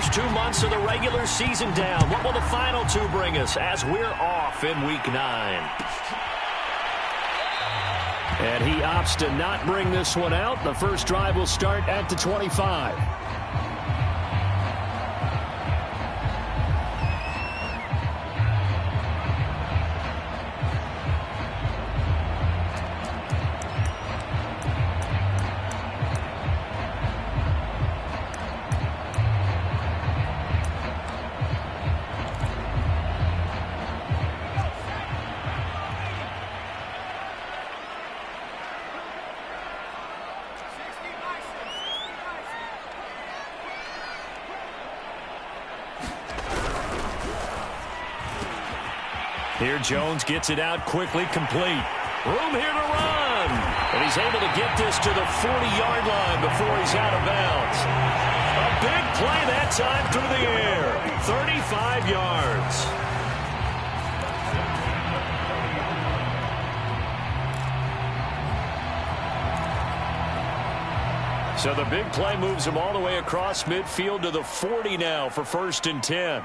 first 2 months of the regular season down. What will the final two bring us as we're off in Week 9? And he opts to not bring this one out. The first drive will start at the 25. Here Jones gets it out quickly, complete. Room here to run. And he's able to get this to the 40-yard line before he's out of bounds. A big play that time through the air. 35 yards. So the big play moves him all the way across midfield to the 40 now for 1st and 10.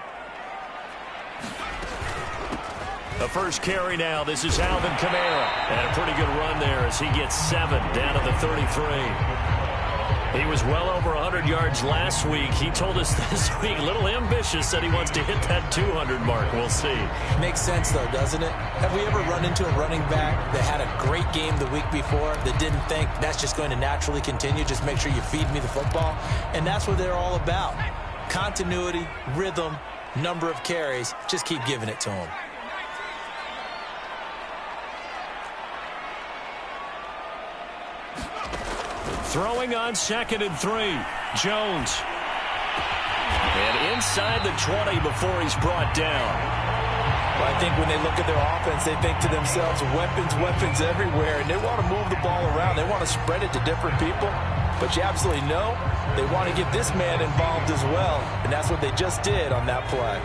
The first carry now. This is Alvin Kamara. And a pretty good run there as he gets 7 down to the 33. He was well over 100 yards last week. He told us this week, a little ambitious, that he wants to hit that 200 mark. We'll see. Makes sense, though, doesn't it? Have we ever run into a running back that had a great game the week before that didn't think that's just going to naturally continue? Just make sure you feed me the football. And that's what they're all about. Continuity, rhythm, number of carries. Just keep giving it to them. Throwing on 2nd and 3. Jones. And inside the 20 before he's brought down. Well, I think when they look at their offense, they think to themselves, weapons everywhere, and they want to move the ball around. They want to spread it to different people. But you absolutely know they want to get this man involved as well, and that's what they just did on that play.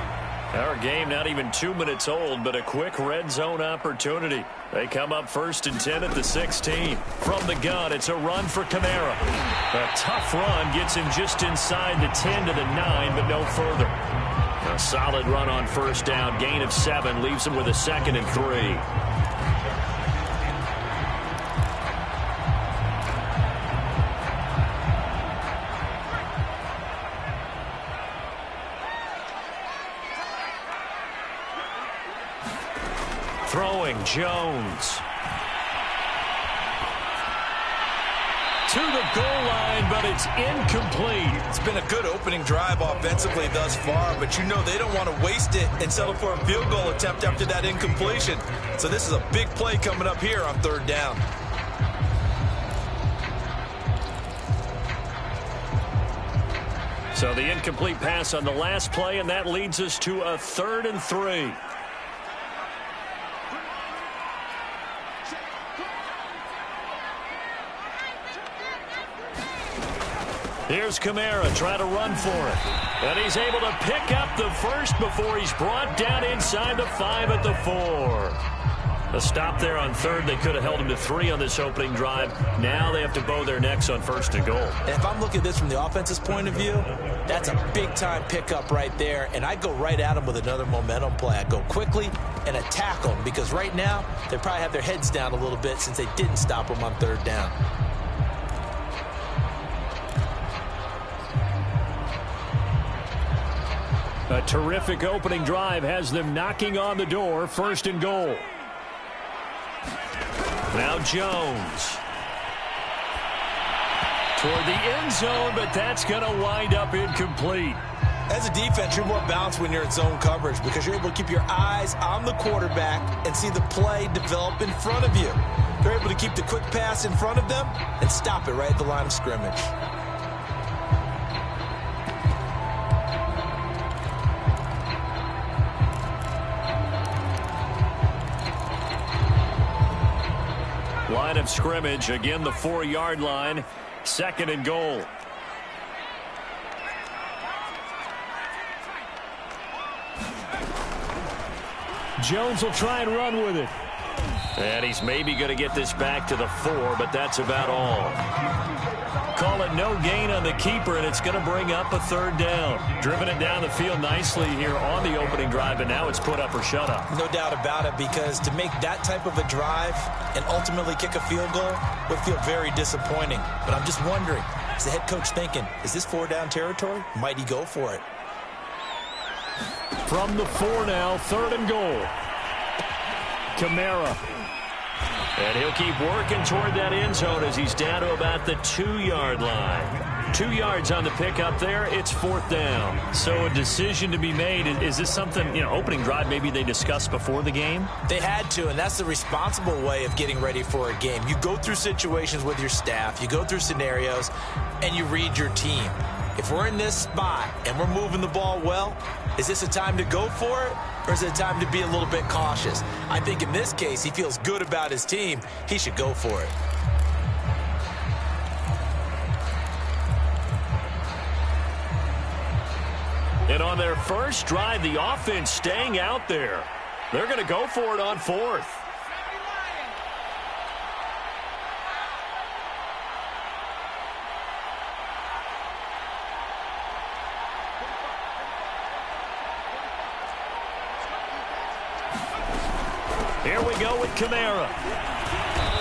Our game not even 2 minutes old, but a quick red zone opportunity. They come up 1st and 10 at the 16. From the gun, it's a run for Kamara. A tough run gets him just inside the 10 to the 9, but no further. A solid run on 1st down. Gain of 7 leaves him with a 2nd and 3. Throwing, Jones. To the goal line, but it's incomplete. It's been a good opening drive offensively thus far, but you know they don't want to waste it and settle for a field goal attempt after that incompletion. So this is a big play coming up here on 3rd down. So the incomplete pass on the last play, and that leads us to a 3rd and 3. Here's Kamara trying to run for it. And he's able to pick up the first before he's brought down inside the 5 at the 4. A stop there on 3rd. They could have held him to 3 on this opening drive. Now they have to bow their necks on 1st and goal. And if I'm looking at this from the offense's point of view, that's a big-time pickup right there. And I go right at them with another momentum play. I go quickly and attack them because right now they probably have their heads down a little bit since they didn't stop them on 3rd down. A terrific opening drive has them knocking on the door. 1st and goal. Now Jones. Toward the end zone, but that's going to wind up incomplete. As a defense, you're more balanced when you're in zone coverage because you're able to keep your eyes on the quarterback and see the play develop in front of you. They're able to keep the quick pass in front of them and stop it right at the line of scrimmage. Line of scrimmage, again the 4-yard line, 2nd and goal. Jones will try and run with it. And he's maybe going to get this back to the 4, but that's about all. call it no gain on the keeper, and it's going to bring up a third down. Driven it down the field nicely here on the opening drive, and now it's put up or shut up. No doubt about it, because to make that type of a drive and ultimately kick a field goal would feel very disappointing. But I'm just wondering, is the head coach thinking, is this 4-down territory? Might he go for it? From the 4 now, 3rd and goal. Kamara. And he'll keep working toward that end zone as he's down to about the 2-yard line. 2 yards on the pickup there. It's 4th down. So a decision to be made. Is this something, opening drive maybe they discussed before the game? They had to, and that's the responsible way of getting ready for a game. You go through situations with your staff. You go through scenarios, and you read your team. If we're in this spot and we're moving the ball well, is this a time to go for it, or is it a time to be a little bit cautious? I think in this case, he feels good about his team. He should go for it. And on their first drive, the offense staying out there. They're going to go for it on 4th. Here we go with Kamara.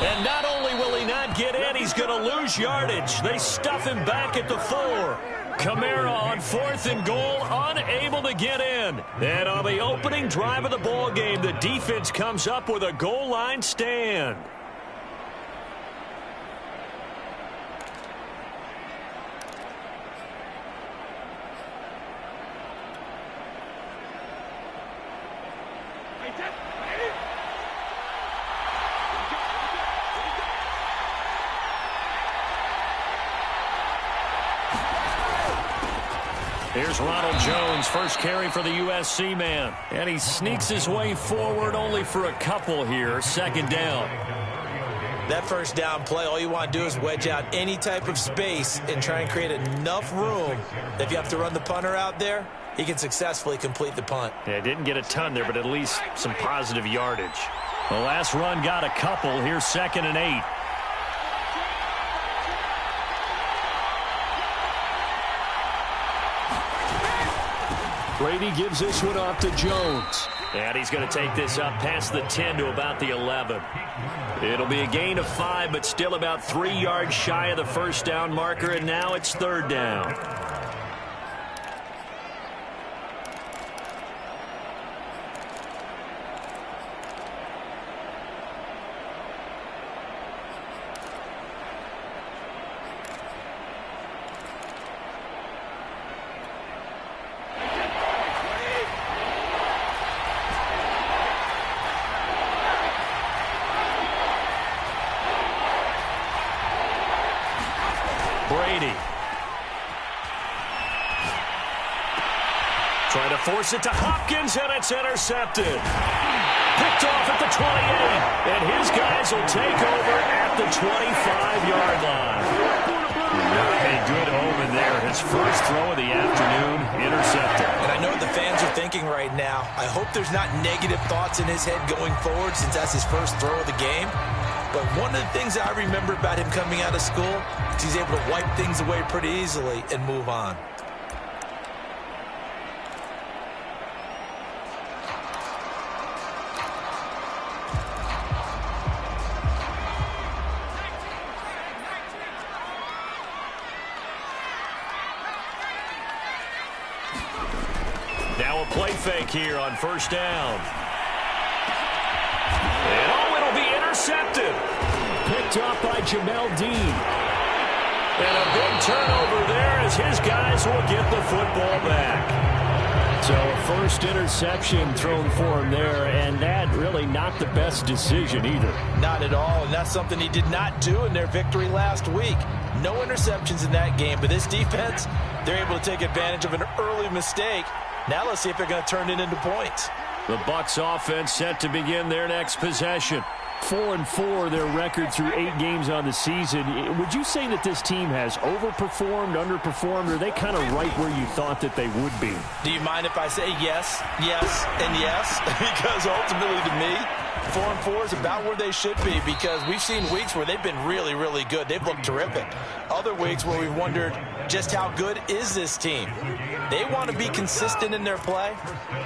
And not only will he not get in, he's going to lose yardage. They stuff him back at the 4. Kamara on 4th and goal, unable to get in. And on the opening drive of the ball game, the defense comes up with a goal line stand. Here's Ronald Jones, first carry for the USC man. And he sneaks his way forward only for a couple here. 2nd down. That first down play, all you want to do is wedge out any type of space and try and create enough room that if you have to run the punter out there, he can successfully complete the punt. Yeah, didn't get a ton there, but at least some positive yardage. The last run got a couple. Here's 2nd and 8. Brady gives this one off to Jones. And he's going to take this up past the 10 to about the 11. It'll be a gain of 5, but still about 3 yards shy of the first down marker, and now it's 3rd down. Brady. Trying to force it to Hopkins, and it's intercepted. Picked off at the 28, and his guys will take over at the 25-yard line. A good omen there. His first throw of the afternoon, intercepted. And I know what the fans are thinking right now. I hope there's not negative thoughts in his head going forward, since that's his first throw of the game. But one of the things that I remember about him coming out of school is he's able to wipe things away pretty easily and move on. Now a play fake here on 1st down. And it'll be intercepted. Picked off by Jamel Dean. And a big turnover there as his guys will get the football back. So a first interception thrown for him there, and that really not the best decision either. Not at all, and that's something he did not do in their victory last week. No interceptions in that game, but this defense, they're able to take advantage of an early mistake. Now let's see if they're going to turn it into points. The Bucs offense set to begin their next possession. 4-4, their record through 8 games on the season. Would you say that this team has overperformed, underperformed, or are they kind of right where you thought that they would be? Do you mind if I say yes, yes, and yes? Because ultimately to me, 4-4 is about where they should be, because we've seen weeks where they've been really, really good. They've looked terrific. Other weeks where we've wondered just how good is this team. They want to be consistent in their play,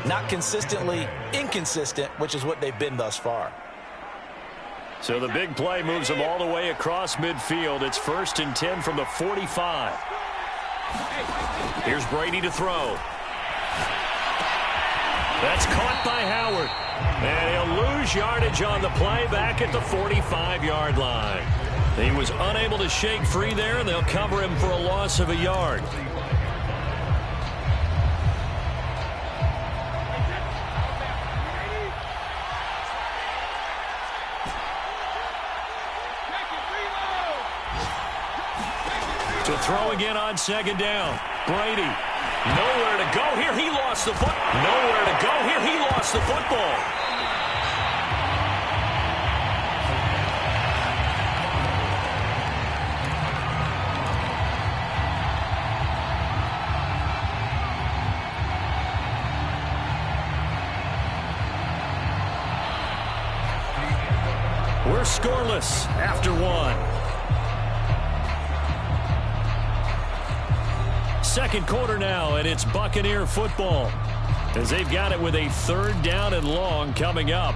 not consistently inconsistent, which is what they've been thus far. So the big play moves them all the way across midfield. It's 1st and 10 from the 45. Here's Brady to throw. That's caught by Howard. And he'll lose yardage on the play back at the 45-yard line. He was unable to shake free there, and they'll cover him for a loss of a yard. To throw again on 2nd down. Brady. Nowhere to go here. He lost the foot. Nowhere to go here. He lost the football. We're scoreless after 1. Second quarter now, and it's Buccaneer football as they've got it with a 3rd down and long coming up.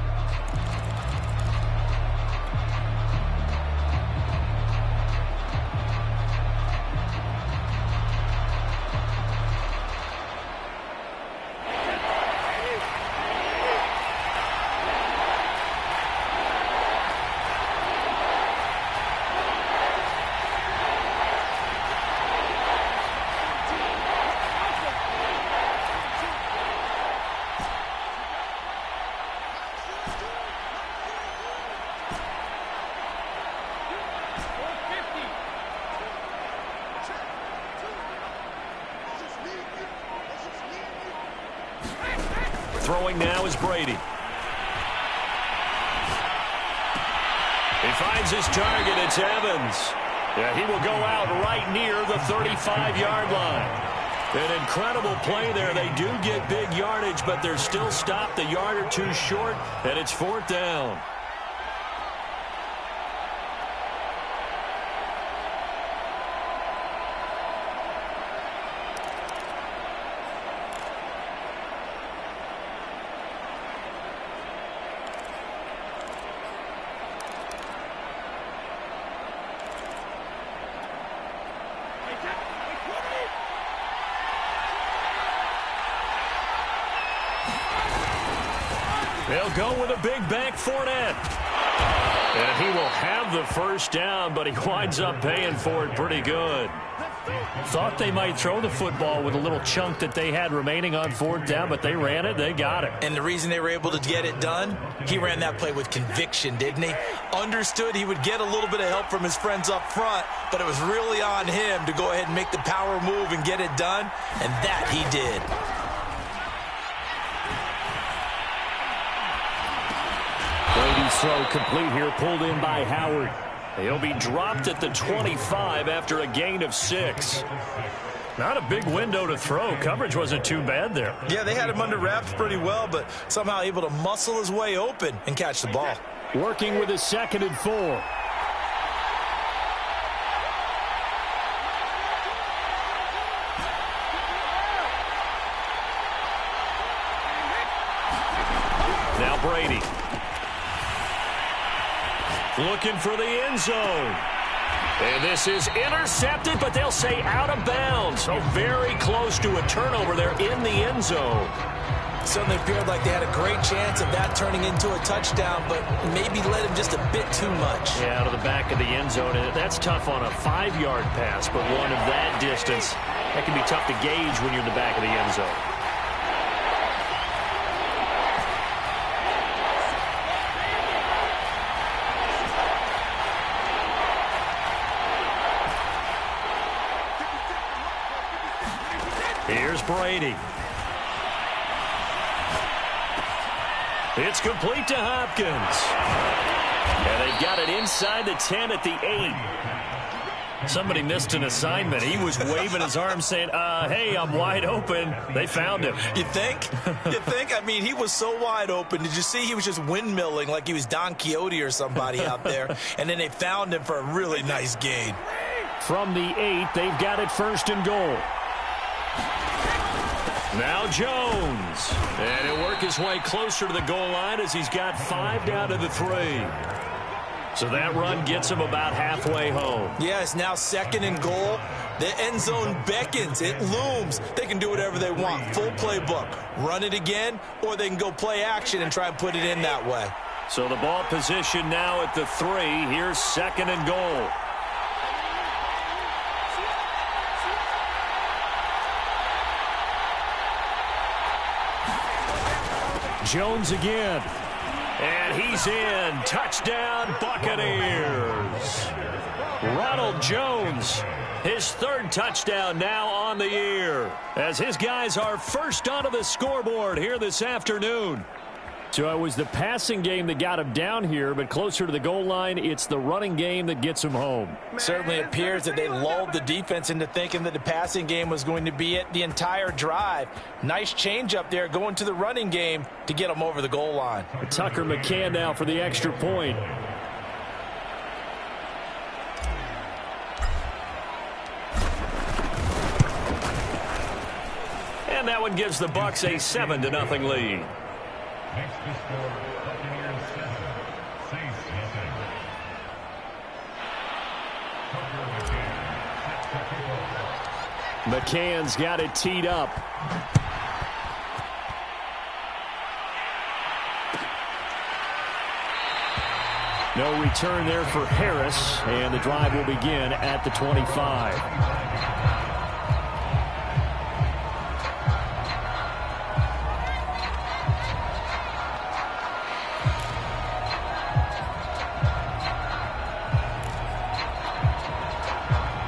Throwing now is Brady. He finds his target. It's Evans. Yeah, he will go out right near the 35-yard line. An incredible play there. They do get big yardage, but they're still stopped a yard or two short, and it's 4th down. They'll go with a big back Fournette. And he will have the 1st down, but he winds up paying for it pretty good. Thought they might throw the football with a little chunk that they had remaining on 4th down, but they ran it. They got it. And the reason they were able to get it done, he ran that play with conviction, didn't he? Understood he would get a little bit of help from his friends up front, but it was really on him to go ahead and make the power move and get it done, and that he did. Brady's throw complete here, pulled in by Howard. He'll be dropped at the 25 after a gain of 6. Not a big window to throw. Coverage wasn't too bad there. Yeah, they had him under wraps pretty well, but somehow able to muscle his way open and catch the ball. Working with a 2nd and 4. Now Brady. Looking for the end zone. And this is intercepted, but they'll say out of bounds. So very close to a turnover there in the end zone. Certainly appeared like they had a great chance of that turning into a touchdown, but maybe led him just a bit too much. Yeah, out of the back of the end zone. And that's tough on a 5-yard pass, but one of that distance, that can be tough to gauge when you're in the back of the end zone. Here's Brady. It's complete to Hopkins. And they got it inside the 10 at the 8. Somebody missed an assignment. He was waving his arms saying, hey, I'm wide open. They found him. You think? You think? I mean, he was so wide open. Did you see he was just windmilling like he was Don Quixote or somebody out there? And then they found him for a really nice gain. From the 8, they've got it 1st and goal. Now Jones. And he'll work his way closer to the goal line as he's got 5 down to the 3. So that run gets him about halfway home. Yeah, it's now 2nd and goal. The end zone beckons. It looms. They can do whatever they want. Full playbook. Run it again, or they can go play action and try and put it in that way. So the ball position now at the 3. Here's 2nd and goal. Jones again. And he's in. Touchdown, Buccaneers. Ronald Jones, his 3rd touchdown now on the year, as his guys are first onto the scoreboard here this afternoon. So it was the passing game that got him down here, but closer to the goal line, it's the running game that gets him home. Certainly appears that they lulled the defense into thinking that the passing game was going to be it the entire drive. Nice change up there going to the running game to get them over the goal line. Tucker McCann now for the extra point. And that one gives the Bucs a 7-0 lead. Next to score, Buccaneers 7, Saints nothing. McCann's got it teed up. No return there for Harris, and the drive will begin at the 25.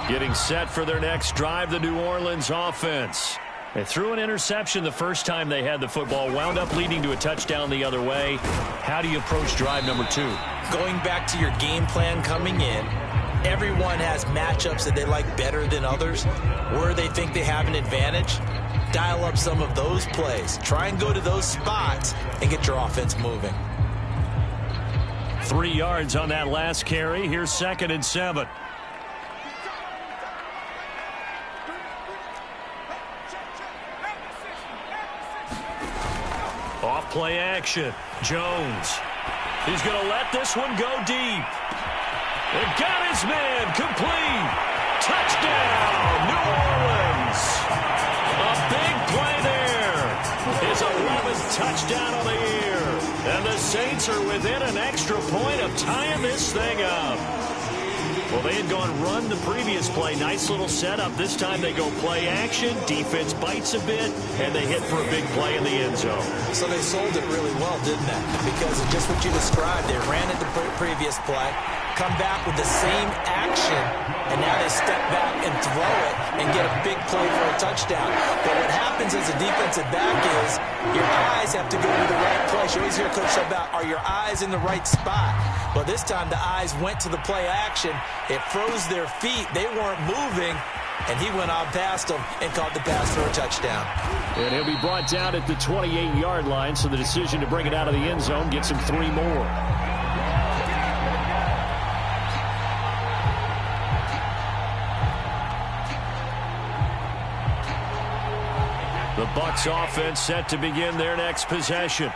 Getting set for their next drive, the New Orleans offense. They threw an interception the first time they had the football, wound up leading to a touchdown the other way. How do you approach drive number 2? Going back to your game plan coming in, everyone has matchups that they like better than others, where they think they have an advantage. Dial up some of those plays. Try and go to those spots and get your offense moving. 3 yards on that last carry. Here's 2nd and 7. Off play action. Jones. He's going to let this one go deep. They've got his man complete. Touchdown, New Orleans. A big play there. His 11th touchdown of the year. And the Saints are within an extra point of tying this thing up. Well, they had gone run the previous play. Nice little setup. This time they go play action. Defense bites a bit, and they hit for a big play in the end zone. So they sold it really well, didn't they? Because of just what you described. They ran it the previous play, come back with the same action, and now they step back and throw it and get a big play for a touchdown. But what happens as a defensive back is your eyes have to go to the right place. You always hear Coach say about, are your eyes in the right spot? Well, this time the eyes went to the play action. It froze their feet. They weren't moving, and he went on past them and caught the pass for a touchdown. And he'll be brought down at the 28-yard line, so the decision to bring it out of the end zone gets him 3 more. The Bucs offense set to begin their next possession.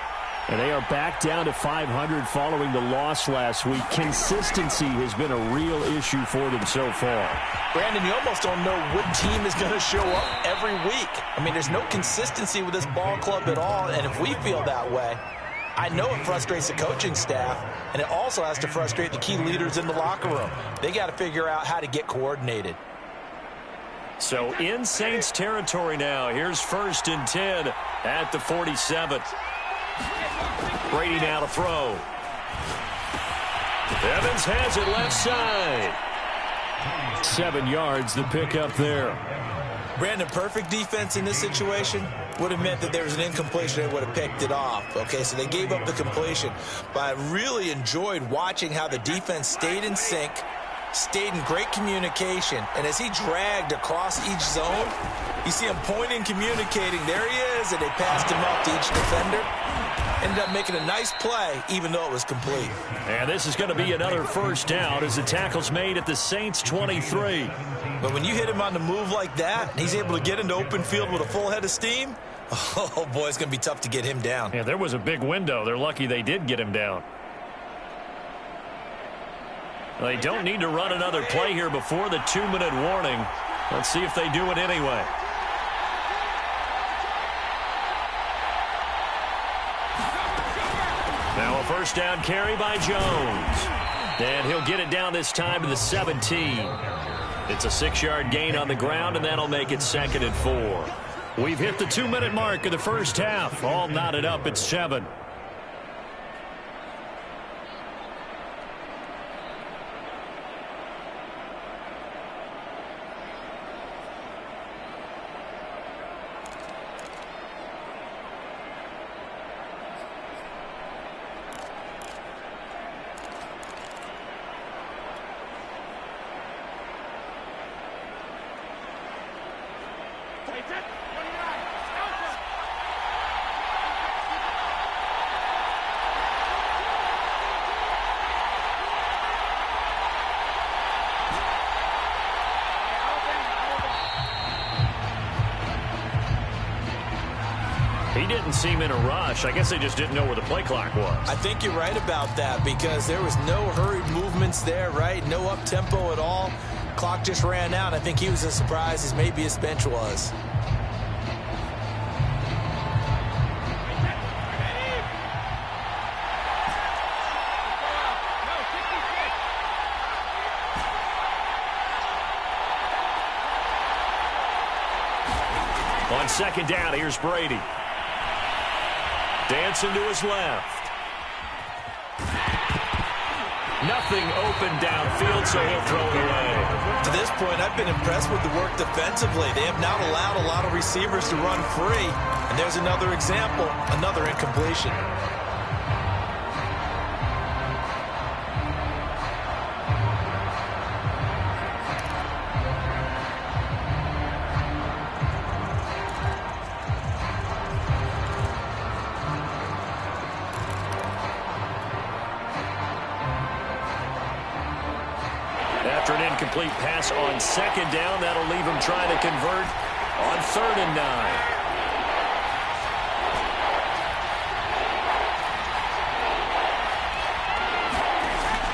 And they are back down to 500 following the loss last week. Consistency has been a real issue for them so far. Brandon, you almost don't know what team is going to show up every week. I mean, there's no consistency with this ball club at all, and if we feel that way, I know it frustrates the coaching staff, and it also has to frustrate the key leaders in the locker room. They got to figure out how to get coordinated. So in Saints territory now. Here's 1st and 10 at the 47. Brady now to throw. Evans has it left side. 7 yards, the pickup there. Brandon, perfect defense in this situation. would have meant that there was an incompletion. They would have picked it off. Okay, so they gave up the completion. But I really enjoyed watching how the defense stayed in sync, stayed in great communication, and as he dragged across each zone, you see him pointing, communicating. There he is, and they passed him up to each defender. Ended up making a nice play, even though it was complete. And this is going to be another first down as the tackle's made at the Saints 23. But when you hit him on the move like that, and he's able to get into open field with a full head of steam, oh, boy, it's going to be tough to get him down. Yeah, there was a big window. They're lucky they did get him down. They don't need to run another play here before the 2-minute warning. Let's see if they do it anyway. Now a first down carry by Jones. And he'll get it down this time to the 17. It's a 6-yard gain on the ground, and that'll make it 2nd and 4. We've hit the 2-minute mark of the first half. All knotted up at 7. He didn't seem in a rush. I guess they just didn't know where the play clock was. I think you're right about that because there was no hurried movements there, right? No up-tempo at all. Clock just ran out. I think he was as surprised as maybe his bench was. On second down, here's Brady. Dancing to his left. Nothing open downfield, so he'll throw it away. To this point, I've been impressed with the work defensively. They have not allowed a lot of receivers to run free. And there's another example, another incompletion. After an incomplete pass on second down, that'll leave him trying to convert on 3rd and 9.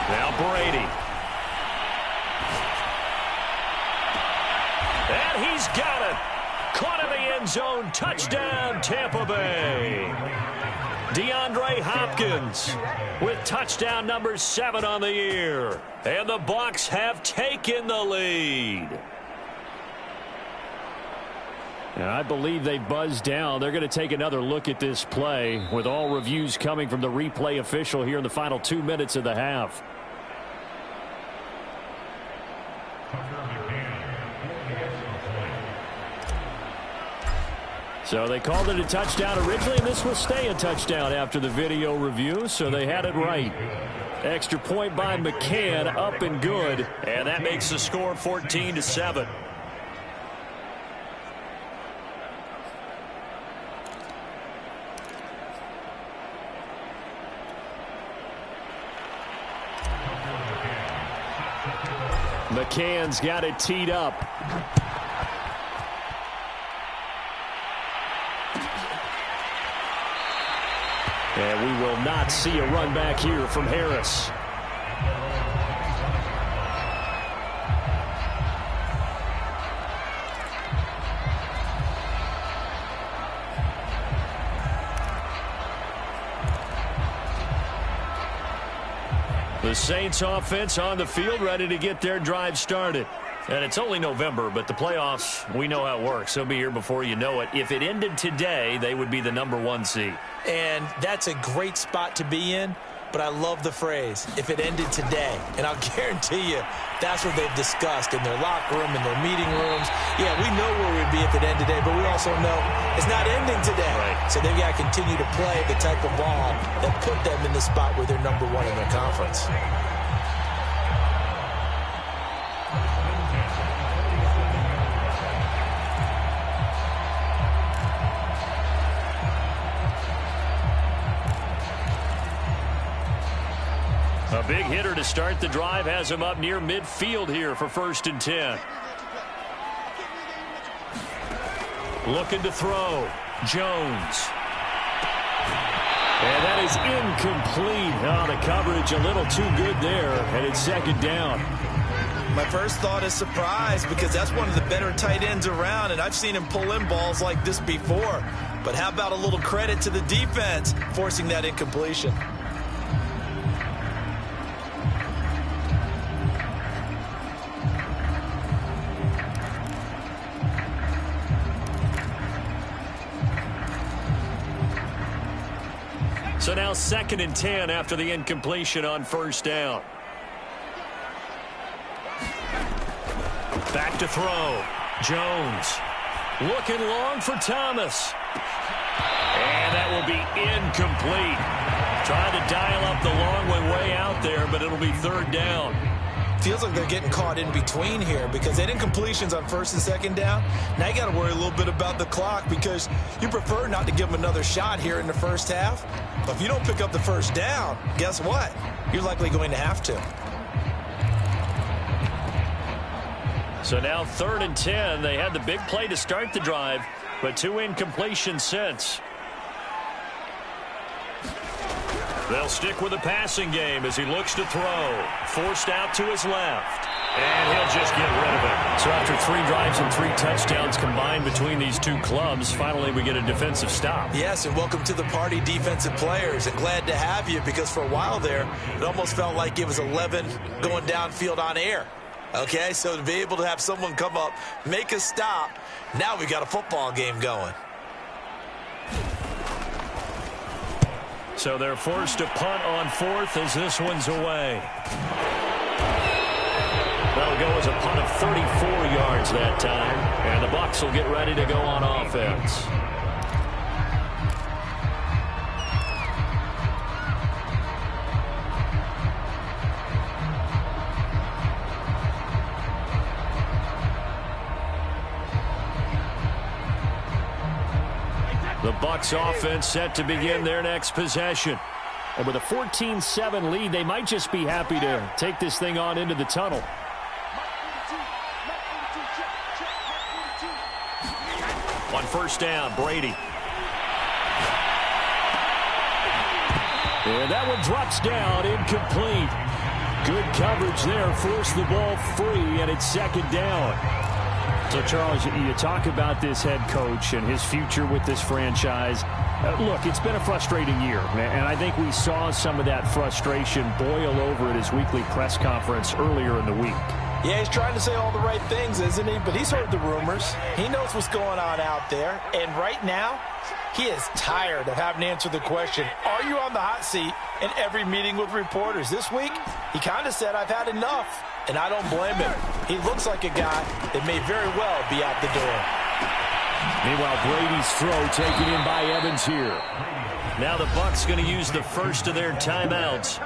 Now Brady. And he's got it. Caught in the end zone. Touchdown, Tampa Bay. DeAndre Hopkins with touchdown number 7 on the year. And the Bucs have taken the lead. And I believe they buzzed down. They're going to take another look at this play with all reviews coming from the replay official here in the final 2 minutes of the half. So they called it a touchdown originally, and this will stay a touchdown after the video review, so they had it right. Extra point by McCann, up and good. And that makes the score 14-7. McCann's got it teed up. And we will not see a run back here from Harris. The Saints offense on the field, ready to get their drive started. And it's only November, but the playoffs, we know how it works. They'll be here before you know it. If it ended today, they would be the #1 seed. And that's a great spot to be in. but I love the phrase, if it ended today. And I'll guarantee you that's what they've discussed in their locker room, in their meeting rooms. Yeah, we know where we'd be if it ended today, but we also know it's not ending today. Right. So they've got to continue to play the type of ball that put them in the spot where they're #1 in their conference. A big hitter to start the drive has him up near midfield here for 1st and 10. Looking to throw. Jones. And that is incomplete. Oh, the coverage a little too good there, and it's 2nd down. My first thought is surprise, because that's one of the better tight ends around, and I've seen him pull in balls like this before. But how about a little credit to the defense forcing that incompletion? So now 2nd and 10 after the incompletion on 1st down. Back to throw. Jones. Looking long for Thomas. And that will be incomplete. Trying to dial up the long one way out there, but it'll be 3rd down. Feels like they're getting caught in between here because they had incompletions on 1st and 2nd down. Now you got to worry a little bit about the clock because you prefer not to give them another shot here in the first half. But if you don't pick up the 1st down, guess what? You're likely going to have to. So now 3rd and 10. They had the big play to start the drive, but 2 incompletions since. They'll stick with the passing game as he looks to throw. Forced out to his left. And he'll just get rid of it. So after 3 drives and 3 touchdowns combined between these two clubs, finally we get a defensive stop. Yes, and welcome to the party, defensive players. And glad to have you because for a while there, it almost felt like it was 11 going downfield on air. Okay, so to be able to have someone come up, make a stop, now we got a football game going. So they're forced to punt on 4th as this one's away. That'll go as a punt of 34 yards that time. And the Bucs will get ready to go on offense. The Bucs offense set to begin their next possession. And with a 14-7 lead, they might just be happy to take this thing on into the tunnel. On 1st down, Brady. And that one drops down, incomplete. Good coverage there, forced the ball free, and it's 2nd down. So, Charles, you talk about this head coach and his future with this franchise. Look, it's been a frustrating year, and I think we saw some of that frustration boil over at his weekly press conference earlier in the week. Yeah, he's trying to say all the right things, isn't he? But he's heard the rumors. He knows what's going on out there. And right now, he is tired of having to answer the question, are you on the hot seat in every meeting with reporters? This week, he kind of said, I've had enough. And I don't blame him. He looks like a guy that may very well be out the door. Meanwhile, Brady's throw taken in by Evans here. Now the Bucs going to use the first of their timeouts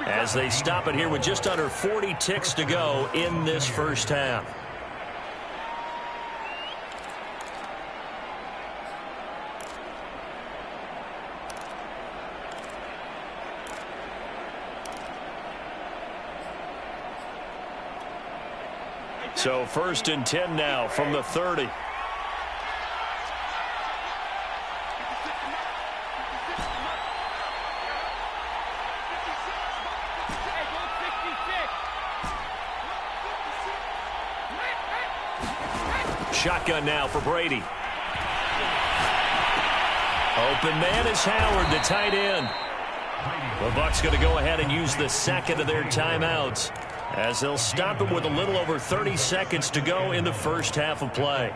as they stop it here with just under 40 ticks to go in this first half. So 1st and 10 now from the 30. Shotgun now for Brady. Open man is Howard, the tight end. The Bucs going to go ahead and use the second of their timeouts as they'll stop him with a little over 30 seconds to go in the first half of play.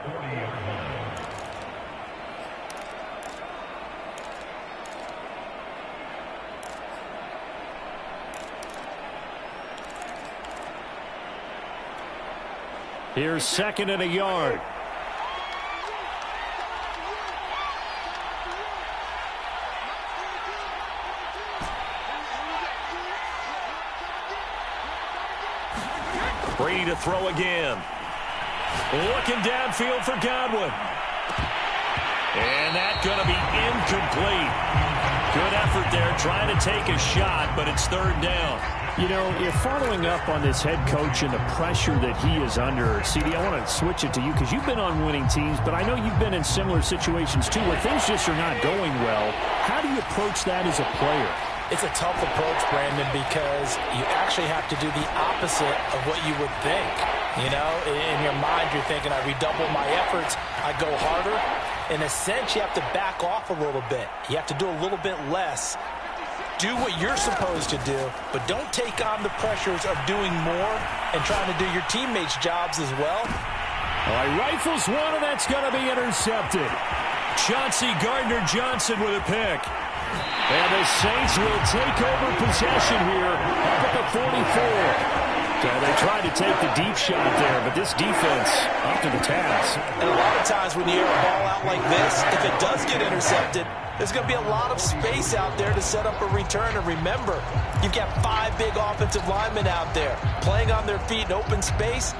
Here's 2nd and a yard. Brady to throw again. Looking downfield for Godwin. And that's going to be incomplete. Good effort there trying to take a shot, but it's 3rd down. You know, you're following up on this head coach and the pressure that he is under. CD, I want to switch it to you because you've been on winning teams, but I know you've been in similar situations too where things just are not going well. How do you approach that as a player? It's a tough approach, Brandon, because you actually have to do the opposite of what you would think. You know, in your mind, you're thinking, I redouble my efforts, I go harder. In a sense, you have to back off a little bit. You have to do a little bit less. Do what you're supposed to do, but don't take on the pressures of doing more and trying to do your teammates' jobs as well. All right, rifles one, and that's going to be intercepted. Chauncey Gardner-Johnson with a pick. And the Saints will take over possession here up at the 44. So they tried to take the deep shot there, but this defense up to the task. And a lot of times when you air a ball out like this, if it does get intercepted, there's going to be a lot of space out there to set up a return. And remember, you've got 5 big offensive linemen out there playing on their feet in open space.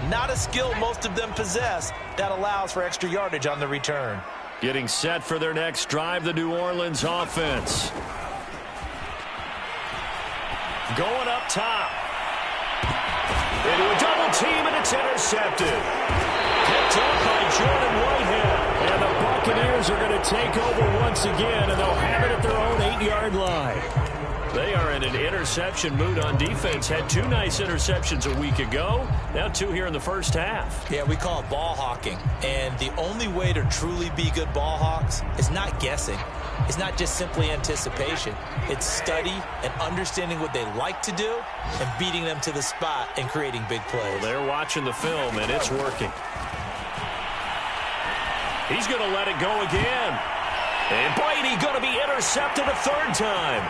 Not a skill most of them possess that allows for extra yardage on the return. Getting set for their next drive, the New Orleans offense. Going up top. Into a double team, and it's intercepted. Picked up by Jordan Whitehead. And the Buccaneers are going to take over once again, and they'll have it at their own 8-yard line. They are in an interception mood on defense. Had 2 nice interceptions a week ago. Now 2 here in the first half. Yeah, we call it ball hawking. And the only way to truly be good ball hawks is not guessing. It's not just simply anticipation. It's study and understanding what they like to do and beating them to the spot and creating big plays. Well, they're watching the film, and it's working. He's going to let it go again. And Brady going to be intercepted a 3rd time.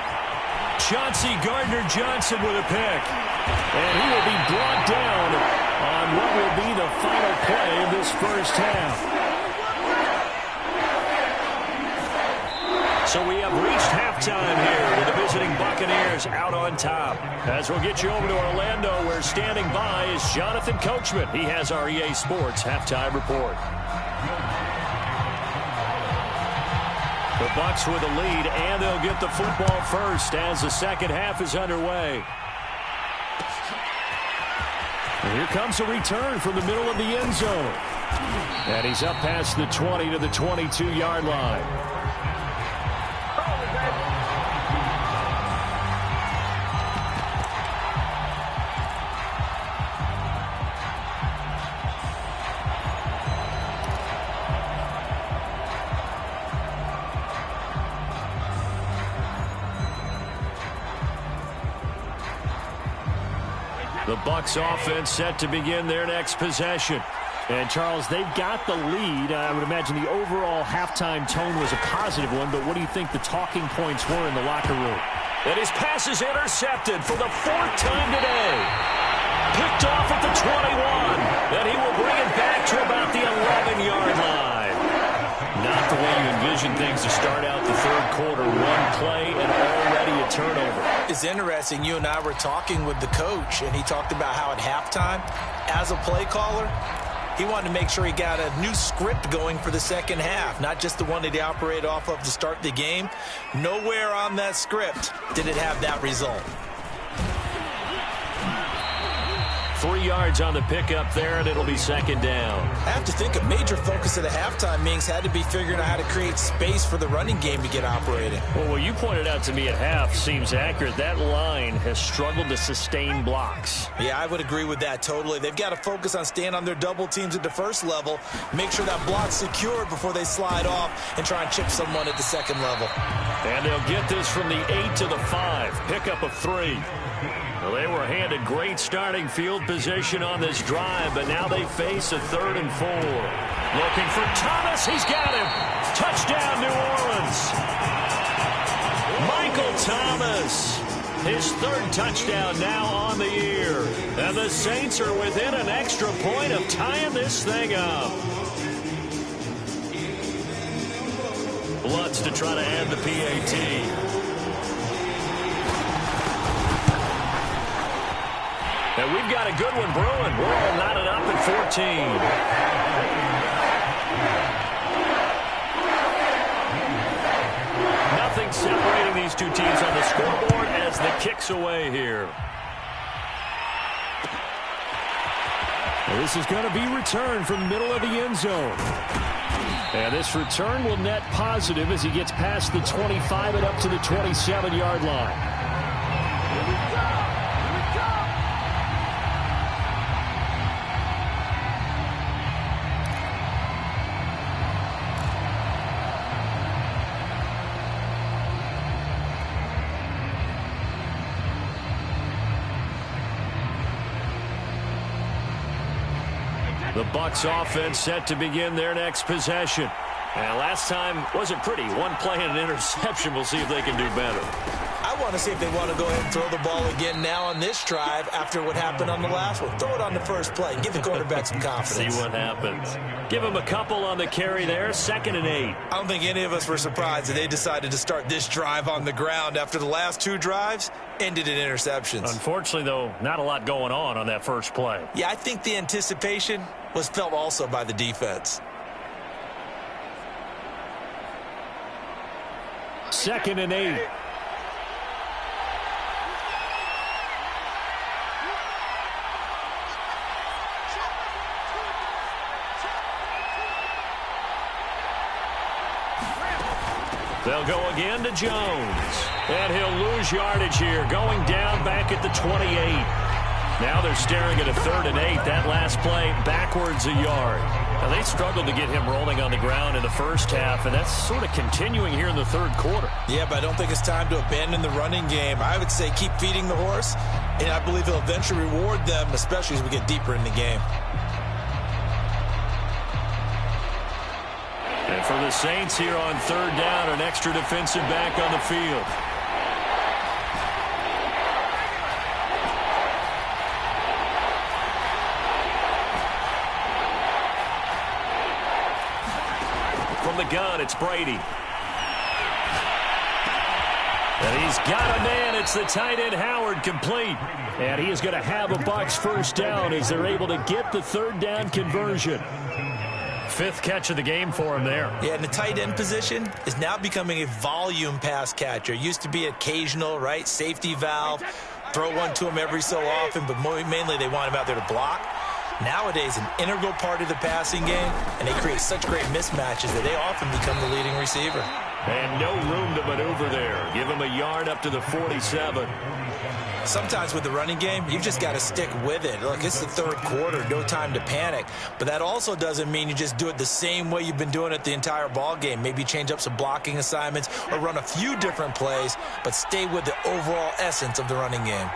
Chauncey Gardner-Johnson with a pick. And he will be brought down on what will be the final play of this first half. So we have reached halftime here with the visiting Buccaneers out on top. As we'll get you over to Orlando, where standing by is Jonathan Coachman. He has our EA Sports halftime report. The Bucs with a lead, and they'll get the football first as the second half is underway. And here comes a return from the middle of the end zone. And he's up past the 20 to the 22-yard line. The Bucs offense set to begin their next possession. And, Charles, they've got the lead. I would imagine the overall halftime tone was a positive one, but what do you think the talking points were in the locker room? And his pass is intercepted for the 4th time today. Picked off at the 21. And he will bring it back to about the 11-yard line. Not the way you envision things to start out the 3rd quarter. 1 play and already a turnover. It's interesting. You and I were talking with the coach, and he talked about how at halftime, as a play caller, he wanted to make sure he got a new script going for the second half, not just the one that he operated off of to start the game. Nowhere on that script did it have that result. 3 yards on the pickup there, and it'll be second down. I have to think a major focus of the halftime meetings had to be figuring out how to create space for the running game to get operating. Well, what you pointed out to me at half seems accurate. That line has struggled to sustain blocks. Yeah, I would agree with that totally. They've got to focus on staying on their double teams at the first level, make sure that block's secured before they slide off and try and chip someone at the second level. And they'll get this from the 8 to the 5. Pickup of 3. Well, they were handed great starting field position on this drive, but now they face a 3rd and 4. Looking for Thomas. He's got him. Touchdown, New Orleans. Michael Thomas His third touchdown now on the year. And the Saints are within an extra point of tying this thing up. Lutz to try to add the PAT. And we've got a good one brewing. We're all knotted up at 14. Nothing separating these two teams on the scoreboard as the kick's away here. And this is going to be returned from middle of the end zone. And this return will net positive as he gets past the 25 and up to the 27-yard line. The Bucs offense set to begin their next possession. And last time wasn't pretty. One play and an interception. We'll see if they can do better. I want to see if they want to go ahead and throw the ball again now on this drive after what happened on the last one. Throw it on the first play and give the quarterback some confidence. See what happens. Give him a couple on the carry there. 2nd and 8. I don't think any of us were surprised that they decided to start this drive on the ground after the last two drives ended in interceptions. Unfortunately, though, not a lot going on that first play. Yeah, I think the anticipation was felt also by the defense. 2nd and 8. They'll go again to Jones. And he'll lose yardage here, going down back at the 28. Now they're staring at a 3rd and 8. That last play backwards a yard. Now they struggled to get him rolling on the ground in the first half, and that's sort of continuing here in the third quarter. Yeah, but I don't think it's time to abandon the running game. I would say keep feeding the horse, and I believe he'll eventually reward them, especially as we get deeper in the game. And for the Saints here on 3rd down, an extra defensive back on the field. From the gun, it's Brady. And he's got a man. It's the tight end, Howard, complete. And he is going to have a Bucs first down as they're able to get the 3rd down conversion. 5th catch of the game for him there. Yeah, and the tight end position is now becoming a volume pass catcher. Used to be occasional, right? Safety valve. Throw one to him every so often, but mainly they want him out there to block. Nowadays, an integral part of the passing game, and they create such great mismatches that they often become the leading receiver. And no room to maneuver there. Give him a yard up to the 47. Sometimes with the running game, you've just got to stick with it. Look, it's the third quarter, no time to panic. But that also doesn't mean you just do it the same way you've been doing it the entire ball game. Maybe change up some blocking assignments or run a few different plays, but stay with the overall essence of the running game.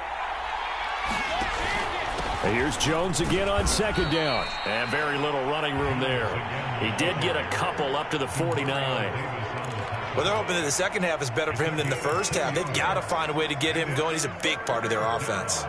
And here's Jones again on 2nd down. And very little running room there. He did get a couple up to the 49. Well, they're hoping that the second half is better for him than the first half. They've got to find a way to get him going. He's a big part of their offense.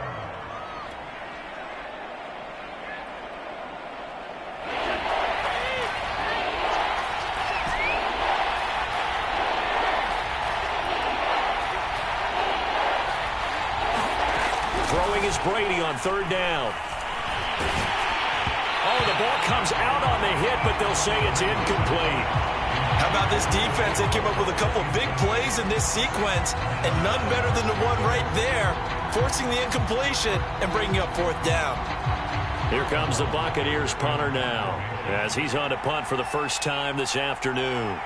Throwing is Brady on 3rd down. Oh, the ball comes out on the hit, but they'll say it's incomplete. How about this defense? They came up with a couple big plays in this sequence, and none better than the one right there, forcing the incompletion and bringing up 4th down. Here comes the Buccaneers punter now, as he's on to punt for the first time this afternoon.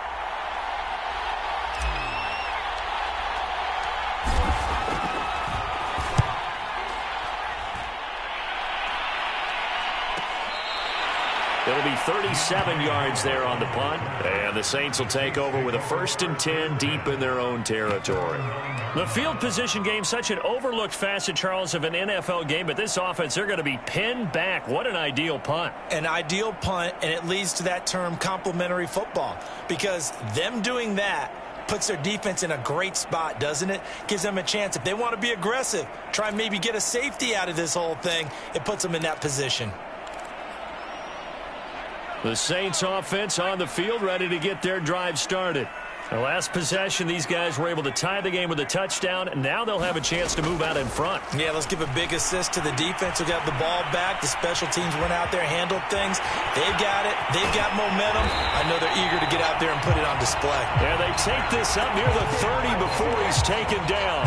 It'll be 37 yards there on the punt. And the Saints will take over with a 1st and 10 deep in their own territory. The field position game, such an overlooked facet, Charles, of an NFL game. But this offense, they're going to be pinned back. What an ideal punt. An ideal punt, and it leads to that term complementary football. Because them doing that puts their defense in a great spot, doesn't it? Gives them a chance. If they want to be aggressive, try and maybe get a safety out of this whole thing, it puts them in that position. The Saints offense on the field, ready to get their drive started. The last possession, these guys were able to tie the game with a touchdown, and now they'll have a chance to move out in front. Yeah, let's give a big assist to the defense who got the ball back. The special teams went out there, handled things. They've got it. They've got momentum. I know they're eager to get out there and put it on display. Yeah, they take this up near the 30 before he's taken down.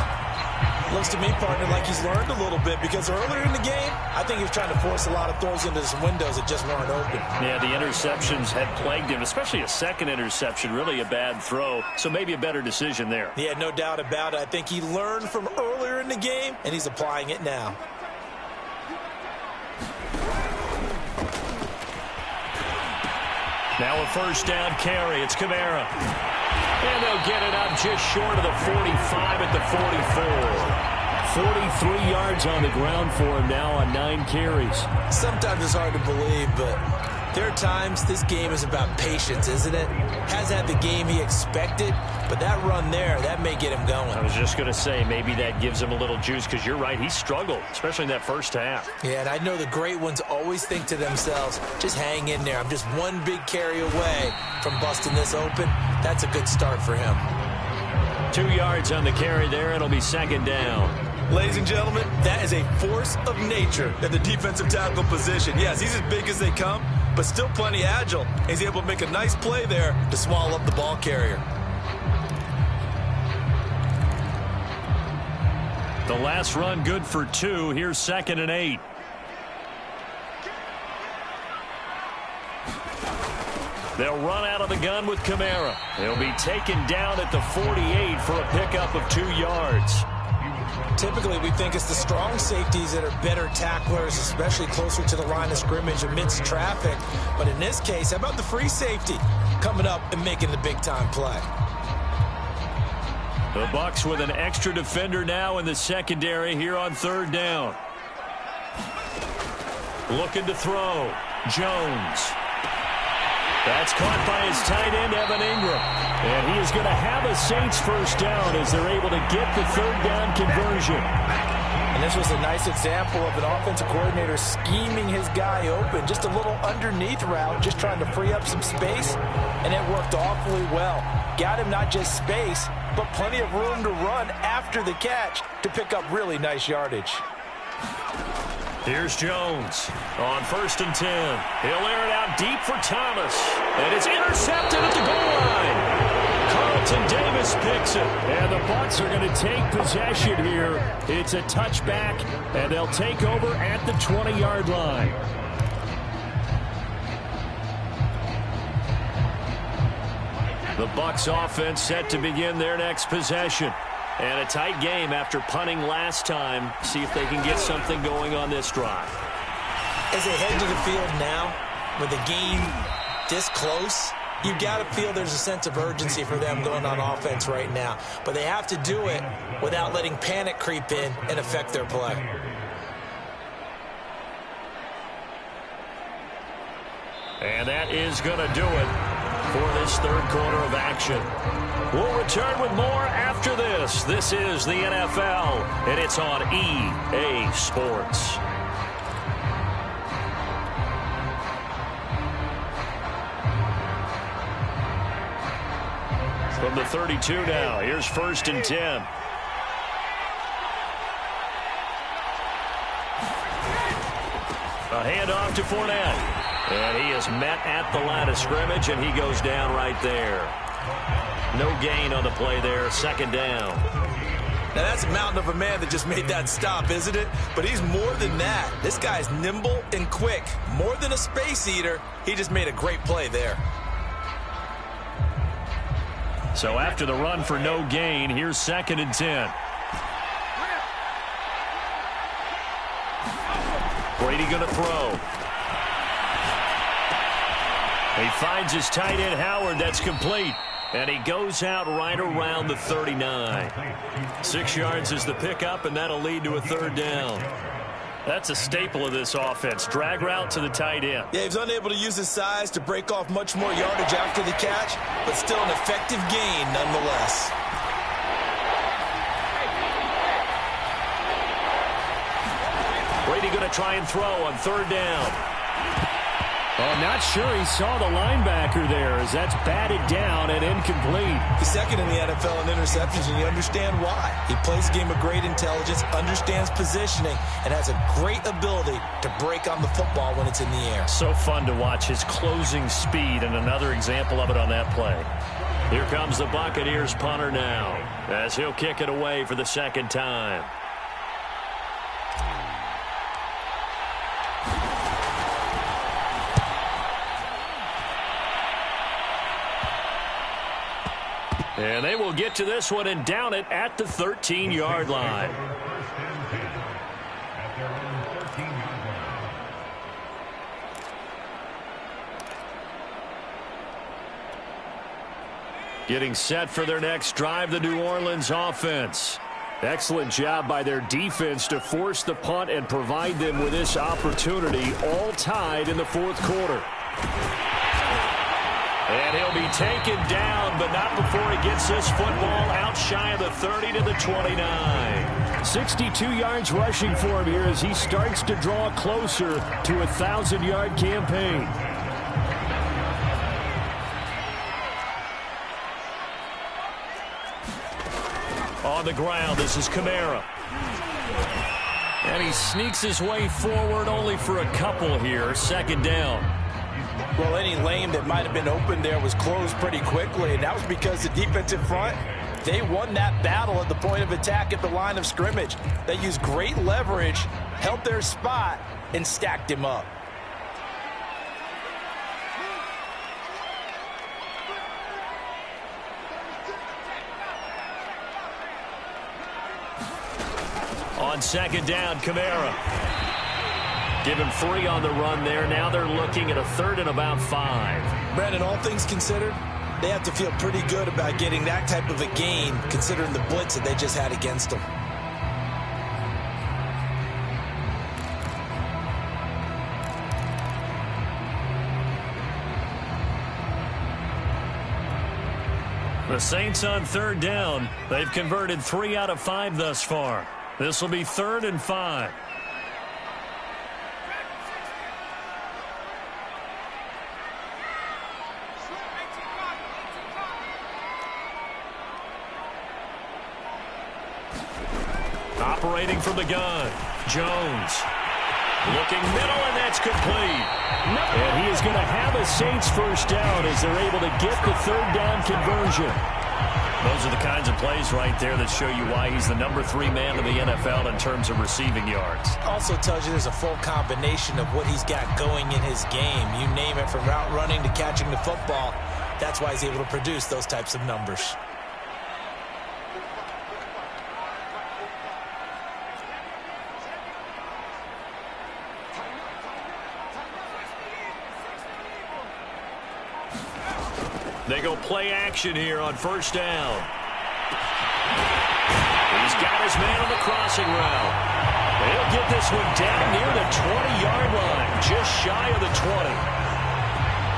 Looks to me, partner, like he's learned a little bit, because earlier in the game, I think he was trying to force a lot of throws into some windows that just weren't open. Yeah, the interceptions had plagued him, especially a second interception, really a bad throw, so maybe a better decision there. Yeah, no doubt about it. I think he learned from earlier in the game, and he's applying it now. Now a first down carry. It's Kamara. And they'll get it up just short of the 45 at the 44. 43 yards on the ground for him now on 9 carries. Sometimes it's hard to believe, but there are times this game is about patience, isn't it? Hasn't had the game he expected, but that run there, that may get him going. I was just going to say, maybe that gives him a little juice, because you're right, he struggled, especially in that first half. Yeah, and I know the great ones always think to themselves, just hang in there. I'm just one big carry away from busting this open. That's a good start for him. 2 yards on the carry there. It'll be second down. Ladies and gentlemen, that is a force of nature at the defensive tackle position. Yes, he's as big as they come, but still plenty agile. He's able to make a nice play there to swallow up the ball carrier. The last run good for 2. Here's 2nd and 8. They'll run out of the gun with Kamara. He'll be taken down at the 48 for a pickup of 2 yards. Typically, we think it's the strong safeties that are better tacklers, especially closer to the line of scrimmage amidst traffic. But in this case, how about the free safety coming up and making the big-time play? The Bucs with an extra defender now in the secondary here on 3rd down. Looking to throw. Jones. That's caught by his tight end, Evan Ingram. And he is going to have a Saints first down as they're able to get the 3rd down conversion. And this was a nice example of an offensive coordinator scheming his guy open. Just a little underneath route, just trying to free up some space. And it worked awfully well. Got him not just space, but plenty of room to run after the catch to pick up really nice yardage. Here's Jones on 1st and 10. He'll air it out deep for Thomas. And it's intercepted at the goal line. Carlton Davis picks it. And the Bucs are going to take possession here. It's a touchback, and they'll take over at the 20-yard line. The Bucs offense set to begin their next possession. And a tight game after punting last time. See if they can get something going on this drive. As they head to the field now, with the game this close, you got to feel there's a sense of urgency for them going on offense right now. But they have to do it without letting panic creep in and affect their play. And that is going to do it for this 3rd quarter of action. We'll return with more after this. This is the NFL, and it's on EA Sports. From the 32 now, here's 1st and 10. A handoff to Fournette. And he is met at the line of scrimmage, and he goes down right there. No gain on the play there. 2nd down. Now, that's a mountain of a man that just made that stop, isn't it? But he's more than that. This guy's nimble and quick. More than a space eater, he just made a great play there. So after the run for no gain, here's 2nd and 10. Brady going to throw. He finds his tight end, Howard. That's complete. And he goes out right around the 39. 6 yards is the pickup, and that'll lead to a 3rd down. That's a staple of this offense. Drag route to the tight end. Yeah, he's unable to use his size to break off much more yardage after the catch, but still an effective gain nonetheless. Brady going to try and throw on third down. Oh, not sure he saw the linebacker there as that's batted down and incomplete. He's second in the NFL in interceptions, and you understand why. He plays a game of great intelligence, understands positioning, and has a great ability to break on the football when it's in the air. So fun to watch his closing speed, and another example of it on that play. Here comes the Buccaneers punter now, as he'll kick it away for the second time. And they will get to this one and down it at the 13-yard line. First and 10 at their own 13-yard line. Getting set for their next drive, the New Orleans offense. Excellent job by their defense to force the punt and provide them with this opportunity, all tied in the fourth quarter. And he'll be taken down, but not before he gets this football out shy of the 30 to the 29. 62 yards rushing for him here as he starts to draw closer to a 1,000-yard campaign. On the ground, this is Kamara. And he sneaks his way forward only for a couple here. Second down. Well, any lane that might have been open there was closed pretty quickly, and that was because the defensive front, they won that battle at the point of attack at the line of scrimmage. They used great leverage, held their spot, and stacked him up. On second down, Kamara. Give him 3 on the run there. Now they're looking at a third and about 5. Brandon, all things considered, they have to feel pretty good about getting that type of a gain, considering the blitz that they just had against them. The Saints on third down. They've converted 3 out of 5 thus far. This will be 3rd and 5. Operating from the gun, Jones. Looking middle, and that's complete. And he is going to have a Saints first down as they're able to get the third down conversion. Those are the kinds of plays right there that show you why he's the number 3 man in the NFL in terms of receiving yards. Also tells you there's a full combination of what he's got going in his game. You name it, from route running to catching the football. That's why he's able to produce those types of numbers. They go play action here on first down. He's got his man on the crossing route. He'll get this one down near the 20-yard line, just shy of the 20.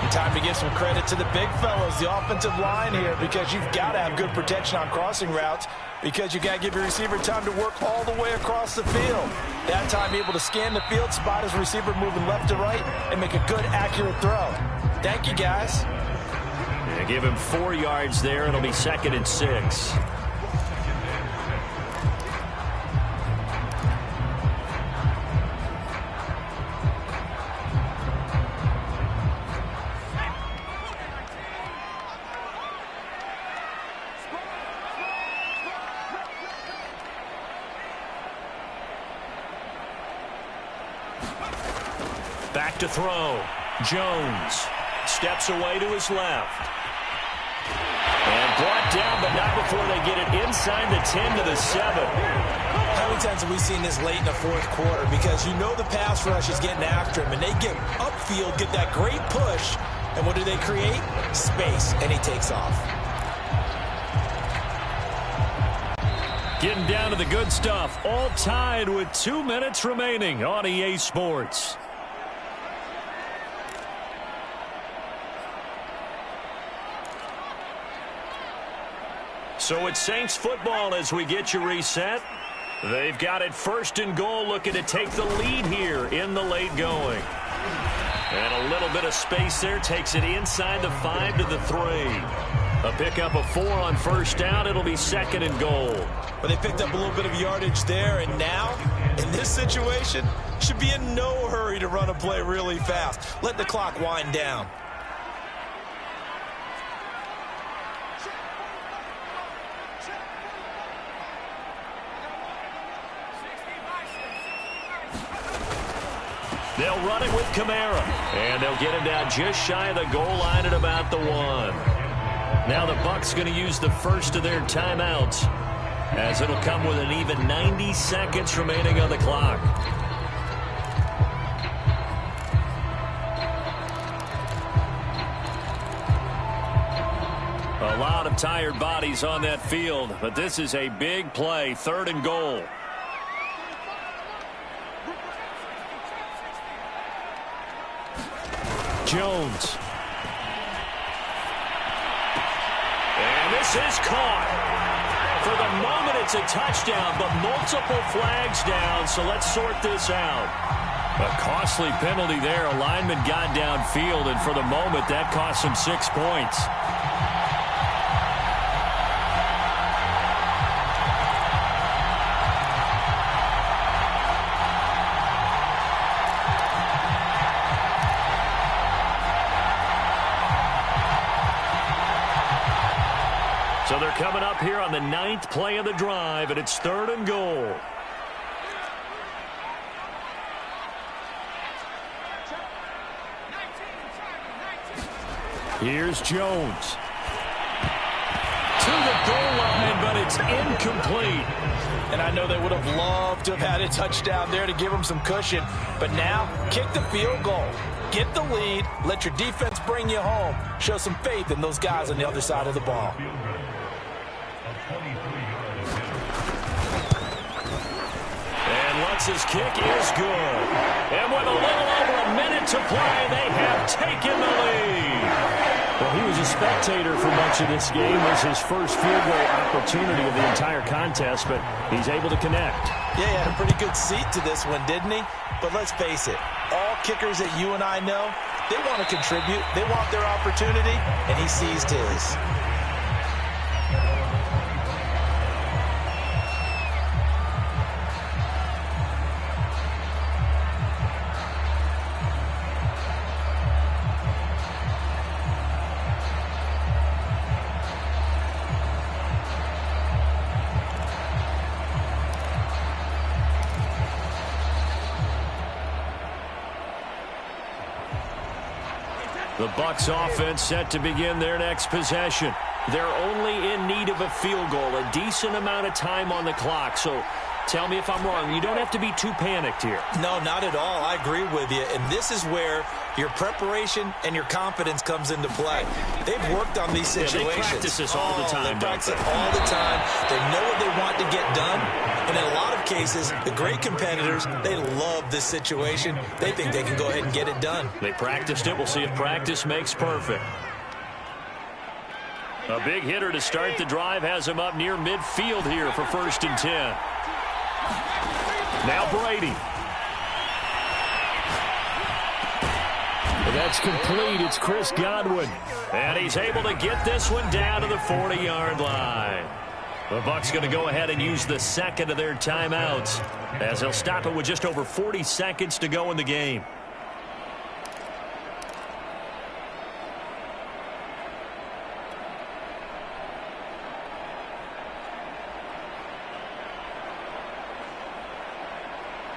And time to give some credit to the big fellas, the offensive line here, because you've got to have good protection on crossing routes, because you've got to give your receiver time to work all the way across the field. That time able to scan the field, spot his receiver moving left to right, and make a good, accurate throw. Thank you, guys. Yeah, give him 4 yards there. It'll be 2nd and 6. Back to throw. Jones steps away to his left. And brought down, but not before they get it inside the 10 to the 7. How many times have we seen this late in the fourth quarter? Because you know the pass rush is getting after him, and they get upfield, get that great push, and what do they create? Space, and he takes off. Getting down to the good stuff. All tied with 2 minutes remaining on EA Sports. So it's Saints football as we get you reset. They've got it 1st and goal, looking to take the lead here in the late going. And a little bit of space there takes it inside the 5 to the 3. A pickup of 4 on 1st down. It'll be 2nd and goal. Well, they picked up a little bit of yardage there, and now, in this situation, should be in no hurry to run a play really fast. Let the clock wind down. They'll run it with Kamara, and they'll get him down just shy of the goal line at about the 1. Now the Bucs going to use the first of their timeouts, as it'll come with an even 90 seconds remaining on the clock. A lot of tired bodies on that field, but this is a big play, 3rd and goal. Jones. And this is caught. For the moment, it's a touchdown, but multiple flags down, so let's sort this out. A costly penalty there. A lineman got downfield, and for the moment, that cost him 6 points. So they're coming up here on the 9th play of the drive, and it's 3rd and goal. Here's Jones. To the goal line, but it's incomplete. And I know they would have loved to have had a touchdown there to give them some cushion. But now, kick the field goal. Get the lead. Let your defense bring you home. Show some faith in those guys on the other side of the ball. And Lutz's kick is good. And with a little over a minute to play, they have taken the lead. Well, he was a spectator for much of this game. It was his first field goal opportunity of the entire contest, but he's able to connect. Yeah, he had a pretty good seat to this one, didn't he? But let's face it, all kickers that you and I know, they want to contribute. They want their opportunity, and he seized his. The Bucs offense set to begin their next possession. They're only in need of a field goal, a decent amount of time on the clock. So tell me if I'm wrong. You don't have to be too panicked here. No, not at all. I agree with you. And this is where your preparation and your confidence comes into play. They've worked on these situations. Yeah, they practice this all the time. They practice it all the time. They know what they want to get done. And in a lot of cases, the great competitors, they love this situation. They think they can go ahead and get it done. They practiced it. We'll see if practice makes perfect. A big hitter to start the drive has him up near midfield here for 1st and 10. Now Brady. That's complete. It's Chris Godwin. And he's able to get this one down to the 40-yard line. The Bucs going to go ahead and use the 2nd of their timeouts, as they'll stop it with just over 40 seconds to go in the game.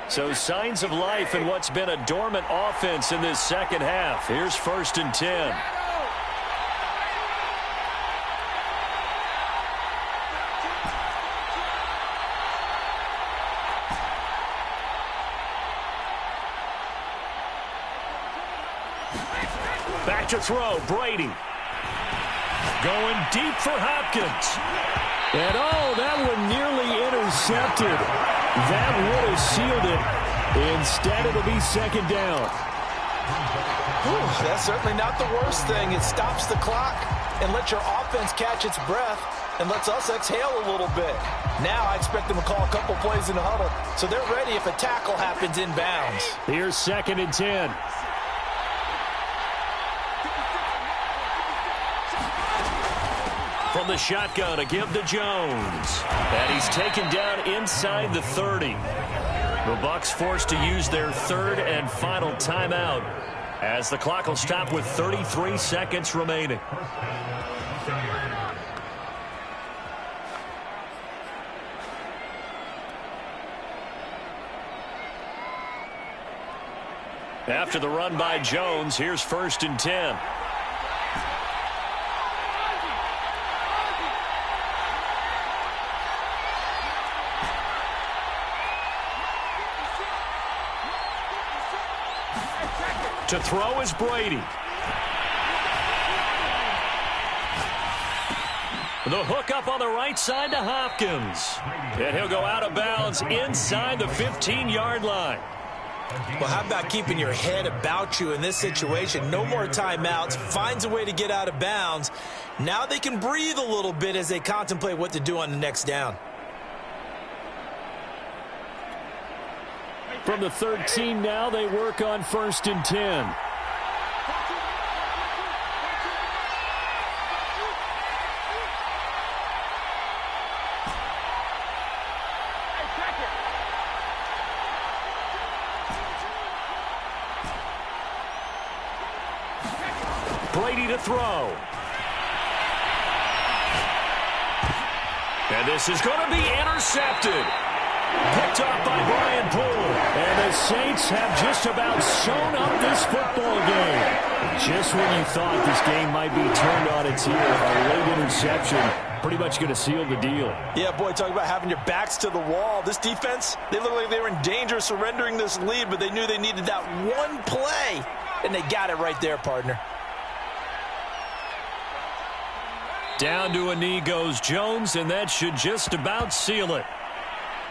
So signs of life in what's been a dormant offense in this second half. Here's 1st and 10. Back to throw, Brady. Going deep for Hopkins. And oh, that one nearly intercepted. intercepted. That would have sealed it. Instead, it'll be second down. That's certainly not the worst thing. It stops the clock and lets your offense catch its breath and lets us exhale a little bit. Now I expect them to call a couple plays in the huddle, so they're ready if a tackle happens inbounds. Here's 2nd and 10. From the shotgun, a give to Jones. And he's taken down inside the 30. The Bucs forced to use their 3rd and final timeout as the clock will stop with 33 seconds remaining. After the run by Jones, here's 1st and 10. To throw is Brady. The hook up on the right side to Hopkins. And he'll go out of bounds inside the 15-yard line. Well, how about keeping your head about you in this situation? No more timeouts. Finds a way to get out of bounds. Now they can breathe a little bit as they contemplate what to do on the next down. From the 13 now, they work on 1st and 10. Brady to throw. And this is going to be intercepted. Picked off by Brian Poole. And the Saints have just about sewn up this football game. Just when you thought this game might be turned on its ear, a late interception pretty much going to seal the deal. Yeah, boy, talk about having your backs to the wall. This defense, they look like they were in danger of surrendering this lead, but they knew they needed that one play, and they got it right there, partner. Down to a knee goes Jones, and that should just about seal it.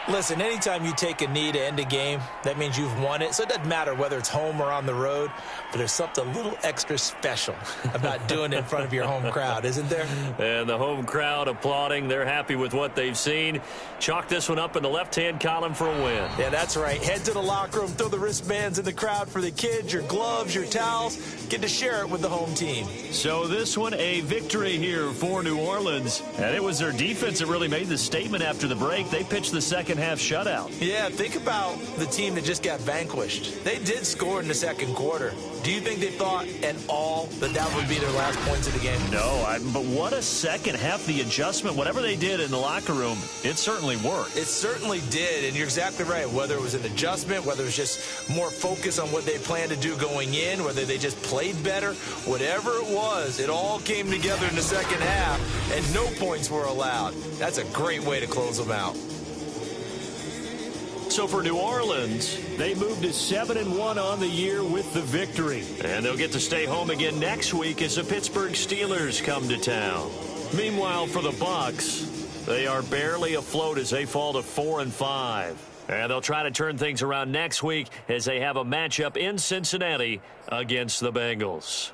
Listen, anytime you take a knee to end a game, that means you've won it. So it doesn't matter whether it's home or on the road, but there's something a little extra special about doing it in front of your home crowd, isn't there? And the home crowd applauding. They're happy with what they've seen. Chalk this one up in the left-hand column for a win. Yeah, that's right. Head to the locker room, throw the wristbands in the crowd for the kids, your gloves, your towels. Get to share it with the home team. So this one, a victory here for New Orleans. And it was their defense that really made the statement after the break. They pitched the second half shutout. Yeah, think about the team that just got vanquished. They did score in the second quarter. Do you think they thought at all that that would be their last points of the game? No, but what a second half. The adjustment, whatever they did in the locker room, it certainly worked. It certainly did, and you're exactly right. Whether it was an adjustment, whether it was just more focus on what they planned to do going in, whether they just played better, whatever it was, it all came together in the second half, and no points were allowed. That's a great way to close them out. So for New Orleans, they moved to 7-1 on the year with the victory. And they'll get to stay home again next week as the Pittsburgh Steelers come to town. Meanwhile, for the Bucs, they are barely afloat as they fall to 4-5. And they'll try to turn things around next week as they have a matchup in Cincinnati against the Bengals.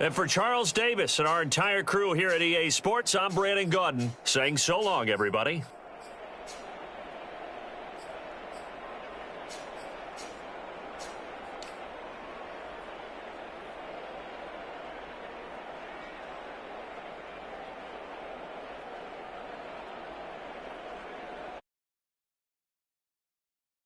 And for Charles Davis and our entire crew here at EA Sports, I'm Brandon Gaudin saying so long, everybody.